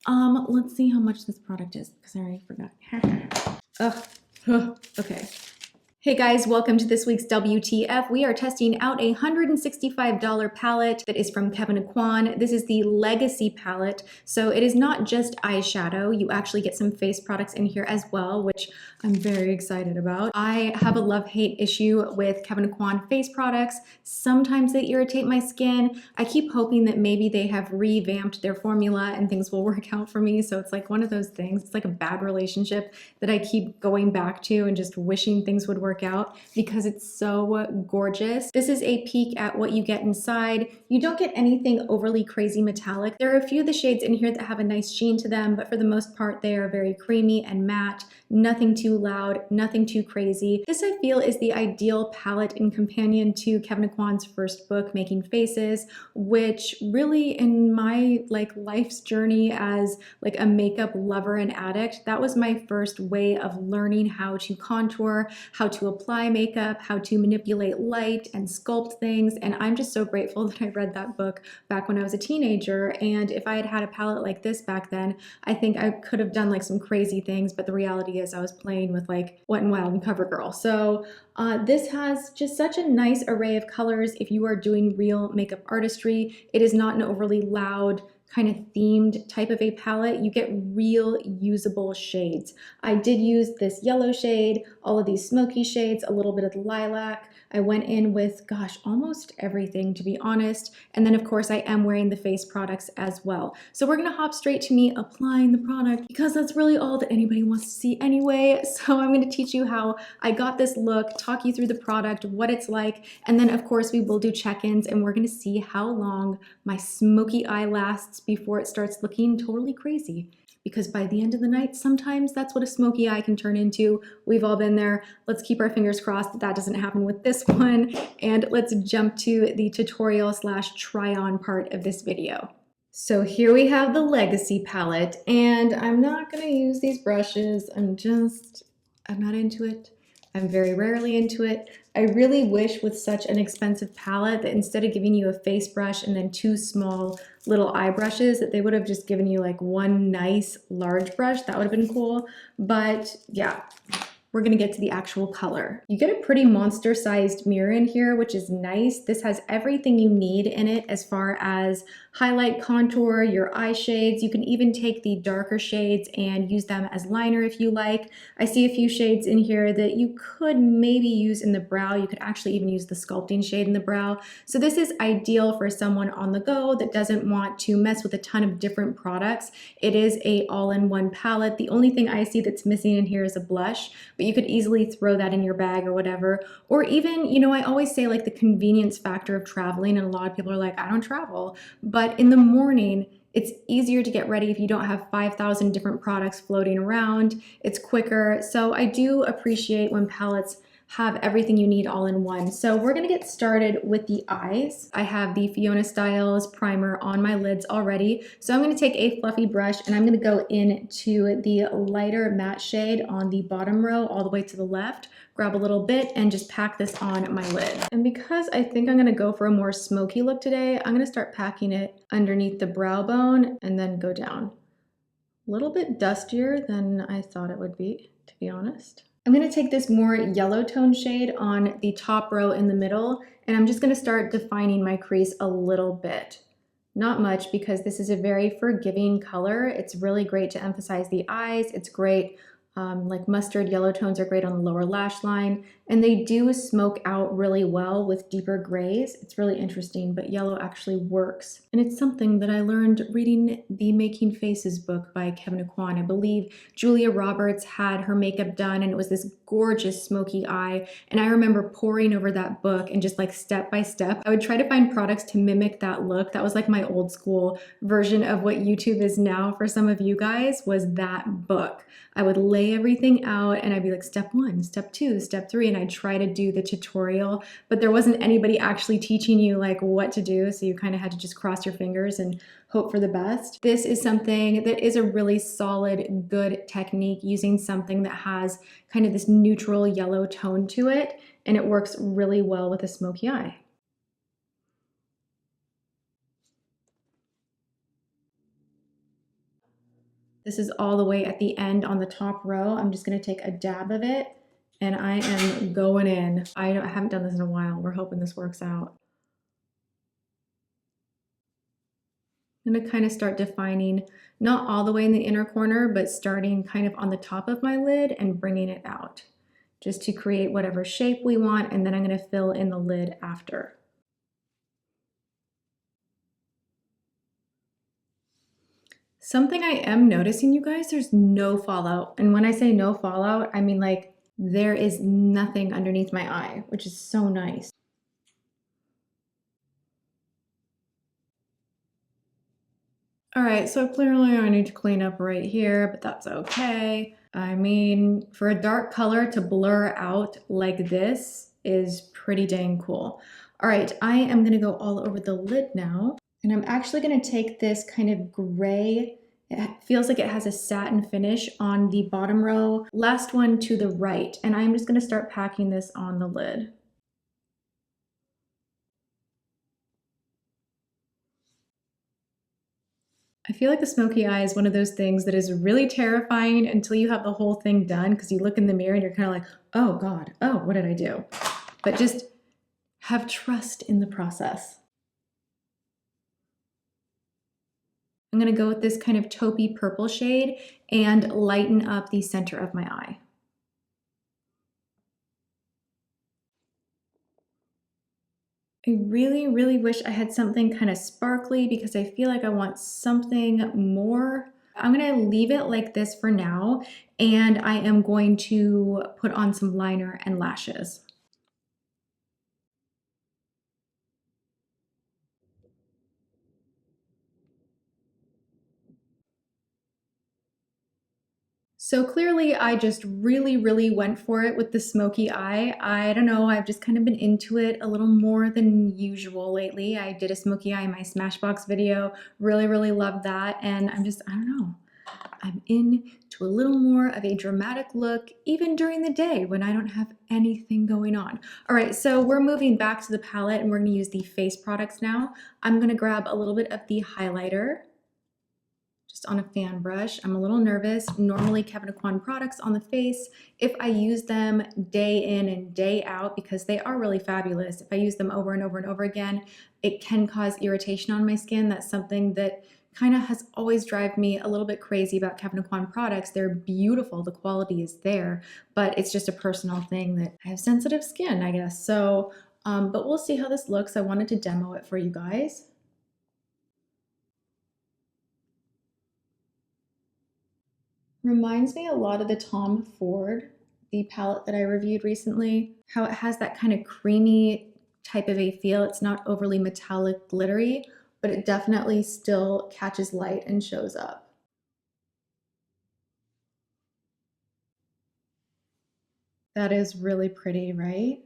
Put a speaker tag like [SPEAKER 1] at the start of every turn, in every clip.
[SPEAKER 1] Let's see how much this product is because I already forgot. Ugh. Okay. Hey guys, welcome to this week's WTF. We are testing out a $165 palette that is from Kevyn Aucoin. This is the Legacy palette. So it is not just eyeshadow. You actually get some face products in here as well, which I'm very excited about. I have a love-hate issue with Kevyn Aucoin face products. Sometimes they irritate my skin. I keep hoping that maybe they have revamped their formula and things will work out for me. So it's like one of those things. It's like a bad relationship that I keep going back to and just wishing things would work out because it's so gorgeous. This is a peek at what you get inside. You don't get anything overly crazy metallic. There are a few of the shades in here that have a nice sheen to them, but for the most part, they are very creamy and matte. Nothing too loud, nothing too crazy. This I feel is the ideal palette and companion to Kevyn Aucoin's first book, Making Faces, which really in my life's journey as a makeup lover and addict, that was my first way of learning how to contour, how to apply makeup, how to manipulate light and sculpt things. And I'm just so grateful that I read that book back when I was a teenager. And if I had had a palette like this back then, I think I could have done some crazy things, but the reality is I was playing with Wet n Wild and CoverGirl. So this has just such a nice array of colors if you are doing real makeup artistry. It is not an overly loud, kind of themed type of a palette. You get real usable shades. I did use this yellow shade, all of these smoky shades, a little bit of lilac. I went in with, gosh, almost everything, to be honest. And then of course I am wearing the face products as well. So we're gonna hop straight to me applying the product because that's really all that anybody wants to see anyway. So I'm gonna teach you how I got this look, talk you through the product, what it's like, and then of course we will do check-ins and we're gonna see how long my smoky eye lasts before it starts looking totally crazy. Because by the end of the night, sometimes that's what a smoky eye can turn into. We've all been there. Let's keep our fingers crossed that that doesn't happen with this one. And let's jump to the tutorial / try-on part of this video. So here we have the Legacy palette, and I'm not gonna use these brushes. I'm not into it. I'm very rarely into it. I really wish with such an expensive palette that instead of giving you a face brush and then two small little eye brushes, that they would have just given you one nice large brush. That would have been cool. But yeah, we're gonna get to the actual color. You get a pretty monster-sized mirror in here, which is nice. This has everything you need in it as far as highlight, contour, your eye shades. You can even take the darker shades and use them as liner if you like. I see a few shades in here that you could maybe use in the brow. You could actually even use the sculpting shade in the brow. So this is ideal for someone on the go that doesn't want to mess with a ton of different products. It is a all-in-one palette. The only thing I see that's missing in here is a blush, but you could easily throw that in your bag or whatever. Or even, I always say the convenience factor of traveling, and a lot of people are like, I don't travel. But in the morning, it's easier to get ready if you don't have 5,000 different products floating around. It's quicker. So I do appreciate when palettes have everything you need all in one. So we're gonna get started with the eyes. I have the Fiona Styles primer on my lids already. So I'm gonna take a fluffy brush and I'm gonna go into the lighter matte shade on the bottom row all the way to the left, grab a little bit and just pack this on my lid. And because I think I'm gonna go for a more smoky look today, I'm gonna start packing it underneath the brow bone and then go down. A little bit dustier than I thought it would be, to be honest. I'm gonna take this more yellow tone shade on the top row in the middle, and I'm just gonna start defining my crease a little bit. Not much, because this is a very forgiving color. It's really great to emphasize the eyes. It's great, mustard yellow tones are great on the lower lash line, and they do smoke out really well with deeper grays. It's really interesting, but yellow actually works. And it's something that I learned reading the Making Faces book by Kevyn Aucoin. I believe Julia Roberts had her makeup done, and it was this gorgeous smoky eye. And I remember poring over that book and just step by step, I would try to find products to mimic that look. That was my old school version of what YouTube is now for some of you guys, was that book. I would lay everything out and I'd be like, step 1, step 2, step 3, and I'd try to do the tutorial, but there wasn't anybody actually teaching you what to do, so you kind of had to just cross your fingers and hope for the best. This is something that is a really solid, good technique, using something that has kind of this neutral yellow tone to it, and it works really well with a smoky eye. This is all the way at the end on the top row. I'm just gonna take a dab of it and I am going in. I haven't done this in a while. We're hoping this works out. I'm gonna kind of start defining, not all the way in the inner corner, but starting kind of on the top of my lid and bringing it out, just to create whatever shape we want, and then I'm gonna fill in the lid after. Something I am noticing, you guys, there's no fallout. And when I say no fallout, I mean like there is nothing underneath my eye, which is so nice. All right, so clearly I need to clean up right here, but that's okay. I mean, for a dark color to blur out like this is pretty dang cool. All right, I am gonna go all over the lid now. And I'm actually gonna take this kind of gray, it feels like it has a satin finish on the bottom row, last one to the right. And I'm just gonna start packing this on the lid. I feel like the smoky eye is one of those things that is really terrifying until you have the whole thing done, because you look in the mirror and you're kind of like, oh God, oh, what did I do? But just have trust in the process. I'm gonna go with this kind of taupey purple shade and lighten up the center of my eye. I really, really wish I had something kind of sparkly because I feel like I want something more. I'm gonna leave it like this for now, and I am going to put on some liner and lashes. So clearly I just really, really went for it with the smoky eye. I don't know, I've just kind of been into it a little more than usual lately. I did a smoky eye in my Smashbox video, really, really loved that. And I don't know, I'm into a little more of a dramatic look, even during the day when I don't have anything going on. All right, so we're moving back to the palette and we're gonna use the face products now. I'm gonna grab a little bit of the highlighter, just on a fan brush. I'm a little nervous. Normally Kevyn Aucoin products on the face, if I use them day in and day out, because they are really fabulous, if I use them over and over and over again, it can cause irritation on my skin. That's something that kind of has always driven me a little bit crazy about Kevyn Aucoin products. They're beautiful, the quality is there, but it's just a personal thing that I have sensitive skin, I guess. So, but we'll see how this looks. I wanted to demo it for you guys. Reminds me a lot of the Tom Ford, the palette that I reviewed recently, how it has that kind of creamy type of a feel. It's not overly metallic glittery, but it definitely still catches light and shows up. That is really pretty, right?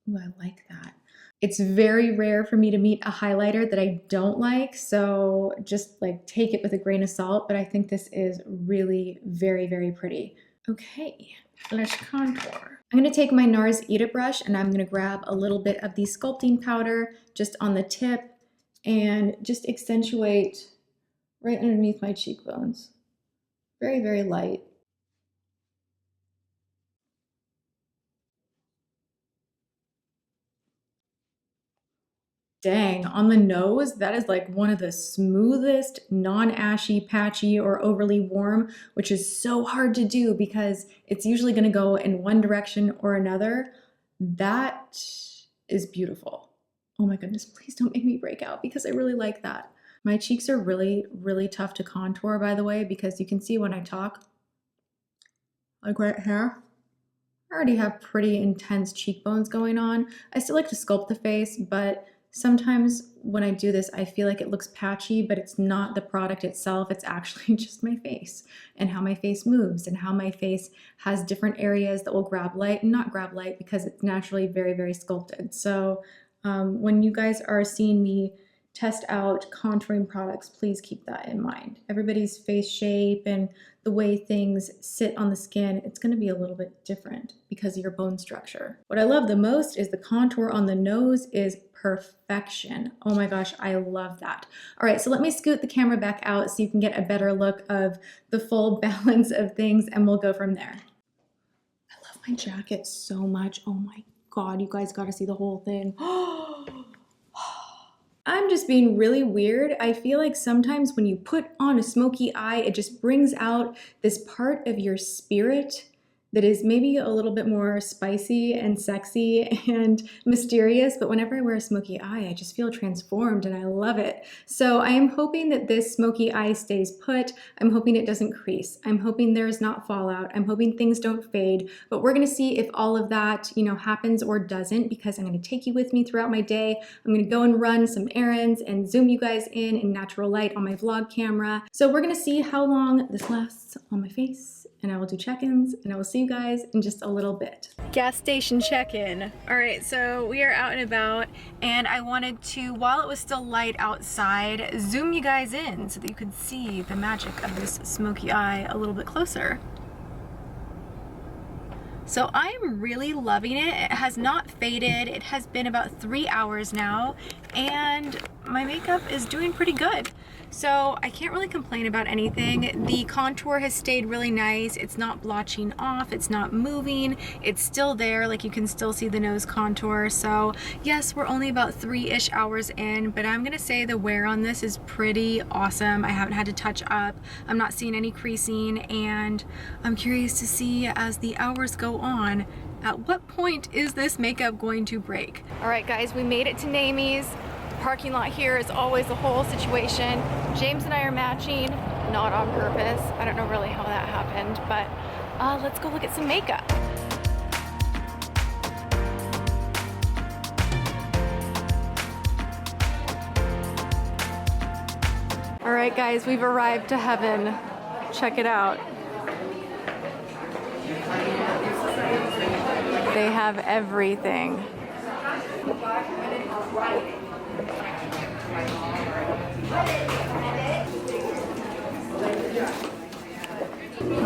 [SPEAKER 1] Ooh, I like that. It's very rare for me to meet a highlighter that I don't like, so just like take it with a grain of salt, but I think this is really very, very pretty. Okay, let's contour. I'm gonna take my NARS Eat It brush and I'm gonna grab a little bit of the sculpting powder just on the tip and just accentuate right underneath my cheekbones. Very, very light. Dang, on the nose, that is like one of the smoothest, non-ashy, patchy, or overly warm, which is so hard to do because it's usually gonna go in one direction or another. That is beautiful. Oh my goodness, please don't make me break out because I really like that. My cheeks are really, really tough to contour, by the way, because you can see when I talk, like right here, I already have pretty intense cheekbones going on. I still like to sculpt the face, but sometimes when I do this, I feel like it looks patchy, but it's not the product itself. It's actually just my face and how my face moves and how my face has different areas that will grab light and not grab light because it's naturally very, very sculpted. So when you guys are seeing me test out contouring products, please keep that in mind. Everybody's face shape and the way things sit on the skin, it's gonna be a little bit different because of your bone structure. What I love the most is the contour on the nose is perfection. Oh my gosh, I love that. All right, so let me scoot the camera back out so you can get a better look of the full balance of things, and we'll go from there. I love my jacket so much. Oh my God, you guys gotta see the whole thing. I'm just being really weird. I feel like sometimes when you put on a smoky eye, it just brings out this part of your spirit that is maybe a little bit more spicy and sexy and mysterious, but whenever I wear a smoky eye, I just feel transformed and I love it. So I am hoping that this smoky eye stays put. I'm hoping it doesn't crease. I'm hoping there's not fallout. I'm hoping things don't fade, but we're gonna see if all of that, happens or doesn't, because I'm gonna take you with me throughout my day. I'm gonna go and run some errands and zoom you guys in natural light on my vlog camera. So we're gonna see how long this lasts on my face, and I will do check-ins, and I will see you guys in just a little bit. Gas station check-in. All right, so we are out and about, and I wanted to, while it was still light outside, zoom you guys in so that you could see the magic of this smoky eye a little bit closer. So I'm really loving it. It has not faded. It has been about 3 hours now, and my makeup is doing pretty good. So I can't really complain about anything. The contour has stayed really nice. It's not blotching off. It's not moving. It's still there. Like, you can still see the nose contour. So yes, we're only about 3-ish hours in, but I'm gonna say the wear on this is pretty awesome. I haven't had to touch up. I'm not seeing any creasing, and I'm curious to see as the hours go on, at what point is this makeup going to break? All right, guys, we made it to Namie's. Parking lot here is always a whole situation. James and I are matching, not on purpose. I don't know really how that happened, but let's go look at some makeup. All right, guys, we've arrived to heaven. Check it out. They have everything.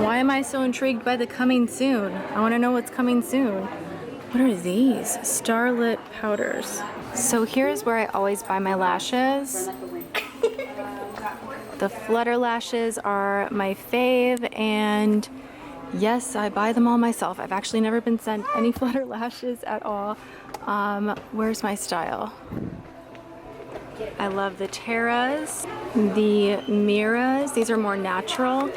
[SPEAKER 1] Why am I so intrigued by the coming soon? I want to know what's coming soon. What are these? Starlit powders. So here's where I always buy my lashes. The Flutter lashes are my fave, and yes, I buy them all myself. I've actually never been sent any Flutter lashes at all. Where's my style? I love the Terras, the Miras. These are more natural.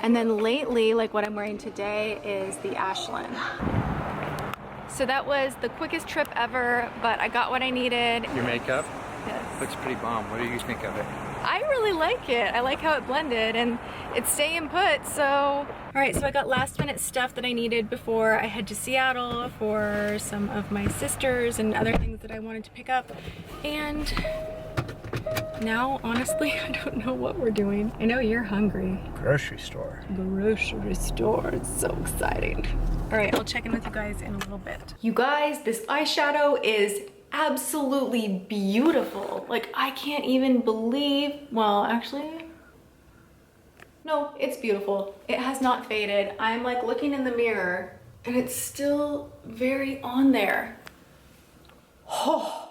[SPEAKER 1] And then lately, like what I'm wearing today, is the Ashland. So that was the quickest trip ever, but I got what I needed.
[SPEAKER 2] Your makeup?
[SPEAKER 1] Yes.
[SPEAKER 2] Looks pretty bomb. What do you think of it?
[SPEAKER 1] I really like it. I like how it blended, and it's staying put, so. All right, so I got last minute stuff that I needed before I head to Seattle for some of my sisters and other things that I wanted to pick up. And now, honestly, I don't know what we're doing. I know you're hungry.
[SPEAKER 2] Grocery store.
[SPEAKER 1] Grocery store. It's so exciting. All right, I'll check in with you guys in a little bit. You guys, this eyeshadow is absolutely beautiful. Like, I can't even believe, well, actually, no, it's beautiful. It has not faded. I'm like looking in the mirror and it's still very on there. Oh,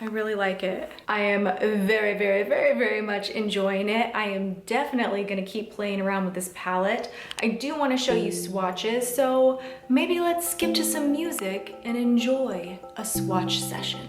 [SPEAKER 1] I really like it. I am very, very, very, very much enjoying it. I am definitely gonna keep playing around with this palette. I do wanna show you swatches, so maybe let's skip to some music and enjoy a swatch session.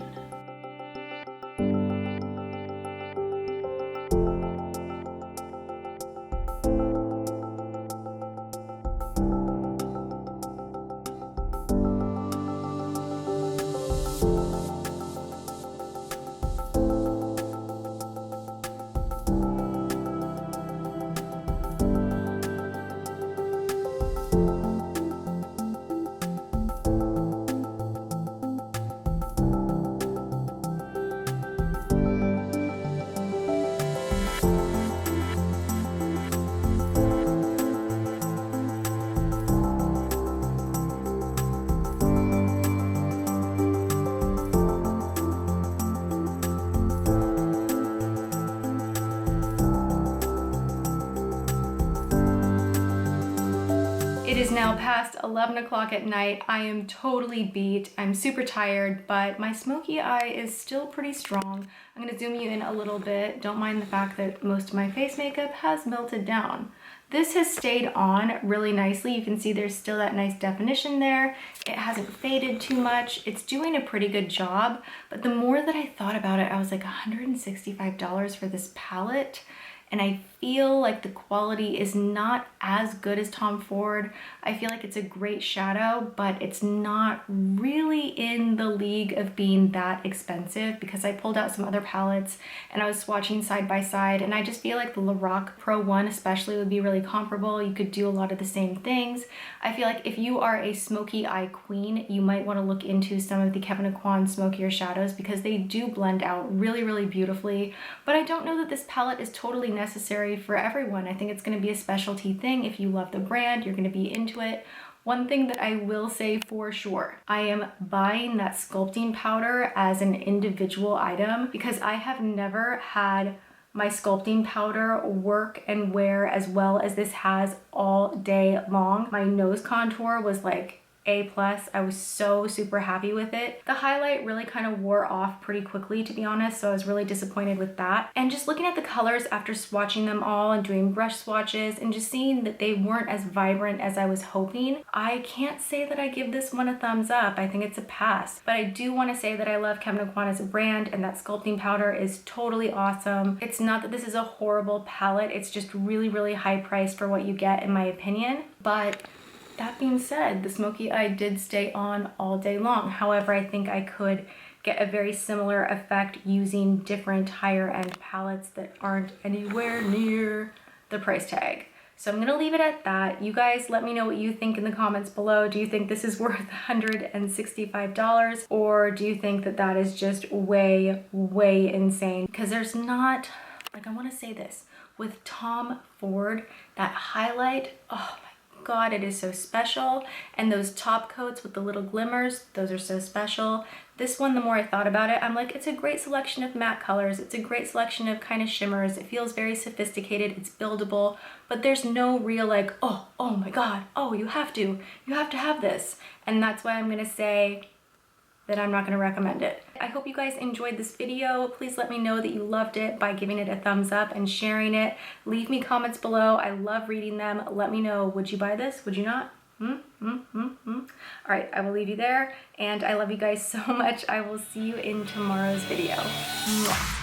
[SPEAKER 1] It is now past 11 o'clock at night. I am totally beat. I'm super tired, but my smoky eye is still pretty strong. I'm gonna zoom you in a little bit. Don't mind the fact that most of my face makeup has melted down. This has stayed on really nicely. You can see there's still that nice definition there. It hasn't faded too much. It's doing a pretty good job, but the more that I thought about it, I was like $165 for this palette. And I feel like the quality is not as good as Tom Ford. I feel like it's a great shadow, but it's not really in the league of being that expensive, because I pulled out some other palettes and I was swatching side by side, and I just feel like the Lorac Pro 1 especially would be really comparable. You could do a lot of the same things. I feel like if you are a smoky eye queen, you might want to look into some of the Kevyn Aucoin smokier shadows, because they do blend out really, really beautifully. But I don't know that this palette is totally necessary for everyone. I think it's going to be a specialty thing. If you love the brand, you're going to be into it. One thing that I will say for sure, I am buying that sculpting powder as an individual item, because I have never had my sculpting powder work and wear as well as this has all day long. My nose contour was like A+. I was so super happy with it. The highlight really kind of wore off pretty quickly, to be honest, so I was really disappointed with that. And just looking at the colors after swatching them all and doing brush swatches and just seeing that they weren't as vibrant as I was hoping, I can't say that I give this one a thumbs up. I think it's a pass. But I do want to say that I love Kevyn Aucoin as a brand, and that sculpting powder is totally awesome. It's not that this is a horrible palette, it's just really, really high priced for what you get, in my opinion. But that being said, the smoky eye did stay on all day long. However, I think I could get a very similar effect using different higher end palettes that aren't anywhere near the price tag. So I'm gonna leave it at that. You guys let me know what you think in the comments below. Do you think this is worth $165? Or do you think that that is just way, way insane? Because there's not, like, I wanna say this, with Tom Ford, that highlight, oh my God, it is so special. And those top coats with the little glimmers, those are so special. This one, the more I thought about it, I'm like, it's a great selection of matte colors. It's a great selection of kind of shimmers. It feels very sophisticated. It's buildable, but there's no real like, oh my God, oh, you have to have this. And that's why I'm gonna say that I'm not going to recommend it. I hope you guys enjoyed this video. Please let me know that you loved it by giving it a thumbs up and sharing it. Leave me comments below. I love reading them. Let me know, would you buy this? Would you not? All right, I will leave you there, and I love you guys so much. I will see you in tomorrow's video. Mwah.